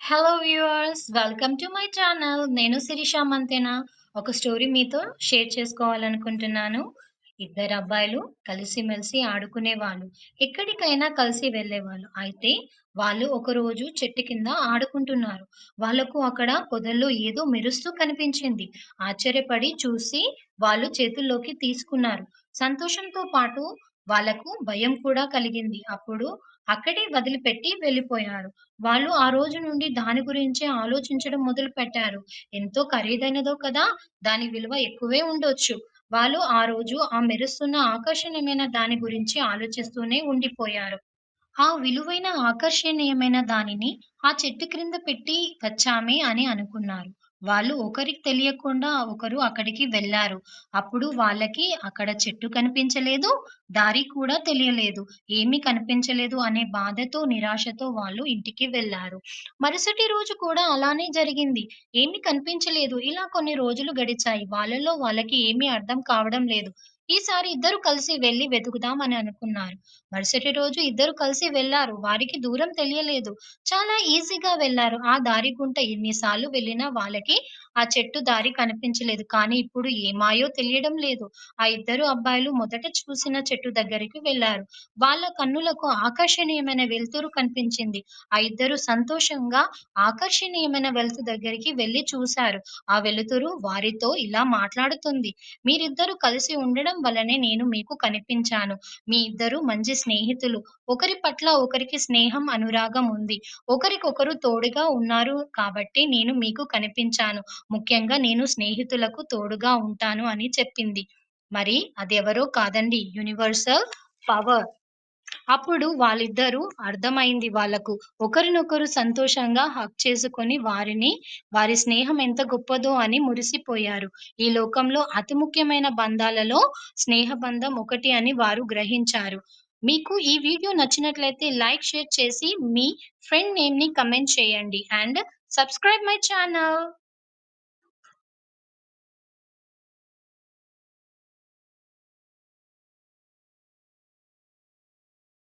Hello viewers welcome to my channel. నేను శిరీష మంతెన. ఒక story మీతో షేర్ చేసుకోవాలనుకుంటున్నాను. ఇద్దరు అబ్బాయిలు కలిసిమెలిసి ఆడుకునేవాళ్ళు. ఎక్కడికైనా కలిసి వెళ్ళేవాళ్ళు. అయితే వాళ్ళు ఒకరోజు చెట్టు కింద ఆడుకుంటున్నారు. వాళ్ళకు అక్కడ పొదల్లో ఏదో మెరుస్తూ కనిపించింది. ఆశ్చర్యపడి చూసి వాళ్ళు చేతుల్లోకి తీసుకున్నారు. సంతోషంతో పాటు వాళ్ళకు భయం కూడా కలిగింది. అప్పుడు అక్కడే వదిలిపెట్టి వెళ్ళిపోయారు. వాళ్ళు ఆ రోజు నుండి దాని గురించే ఆలోచించడం మొదలుపెట్టారు. ఎంతో ఖరీదైనదో కదా! దాని విలువ ఎక్కువే ఉండొచ్చు. వాళ్ళు ఆ రోజు ఆ మెరుస్తున్న ఆకర్షణీయమైన దాని గురించి ఆలోచిస్తూనే ఉండిపోయారు. ఆ విలువైన ఆకర్షణీయమైన దానిని ఆ చెట్టు క్రింద పెట్టి వచ్చామే అని అనుకున్నారు. వాళ్ళు ఒకరికి తెలియకుండా ఒకరు అక్కడికి వెళ్లారు. అప్పుడు వాళ్ళకి అక్కడ చెట్టు కనిపించలేదు, దారి కూడా తెలియలేదు. ఏమీ కనిపించలేదు అనే బాధతో, నిరాశతో వాళ్ళు ఇంటికి వెళ్లారు. మరుసటి రోజు కూడా అలానే జరిగింది. ఏమీ కనిపించలేదు. ఇలా కొన్ని రోజులు గడిచాయి. వాళ్ళలో వాళ్ళకి ఏమీ అర్థం కావడం లేదు. ఈసారి ఇద్దరు కలిసి వెళ్లి వెతుకుదాం అని అనుకున్నారు. మరుసటి రోజు ఇద్దరు కలిసి వెళ్లారు. వారికి దూరం తెలియలేదు. చాలా ఈజీగా వెళ్లారు. ఆ దారి గుంట ఎన్ని సార్లు వెళ్ళినా వాళ్ళకి ఆ చెట్టు దారి కనిపించలేదు. కానీ ఇప్పుడు ఏమాయో తెలియడం లేదు. ఆ ఇద్దరు అబ్బాయిలు మొదట చూసిన చెట్టు దగ్గరికి వెళ్లారు. వాళ్ళ కన్నులకు ఆకర్షణీయమైన వెలుతురు కనిపించింది. ఆ ఇద్దరు సంతోషంగా ఆకర్షణీయమైన వెలుతురు దగ్గరికి వెళ్లి చూశారు. ఆ వెలుతురు వారితో ఇలా మాట్లాడుతుంది. మీరిద్దరూ కలిసి ఉండడం వల్లనే నేను మీకు కనిపించాను. మీ ఇద్దరు మంచి స్నేహితులు. ఒకరి పట్ల ఒకరికి స్నేహం, అనురాగం ఉంది. ఒకరికొకరు తోడుగా ఉన్నారు కాబట్టి నేను మీకు కనిపించాను. ముఖ్యంగా నేను స్నేహితులకు తోడుగా ఉంటాను అని చెప్పింది. మరి అదెవరో కాదండి, యూనివర్సల్ పవర్. అప్పుడు వాళ్ళిద్దరూ అర్థమైంది వాళ్ళకు. ఒకరినొకరు సంతోషంగా హగ్ చేసుకొని వారి స్నేహం ఎంత గొప్పదో అని మురిసిపోయారు. ఈ లోకంలో అతి ముఖ్యమైన బంధాలలో స్నేహ బంధం ఒకటి అని వారు గ్రహించారు. మీకు ఈ వీడియో నచ్చినట్లయితే లైక్, షేర్ చేసి మీ ఫ్రెండ్ నేమ్‌ని కామెంట్ చేయండి. And subscribe my channel.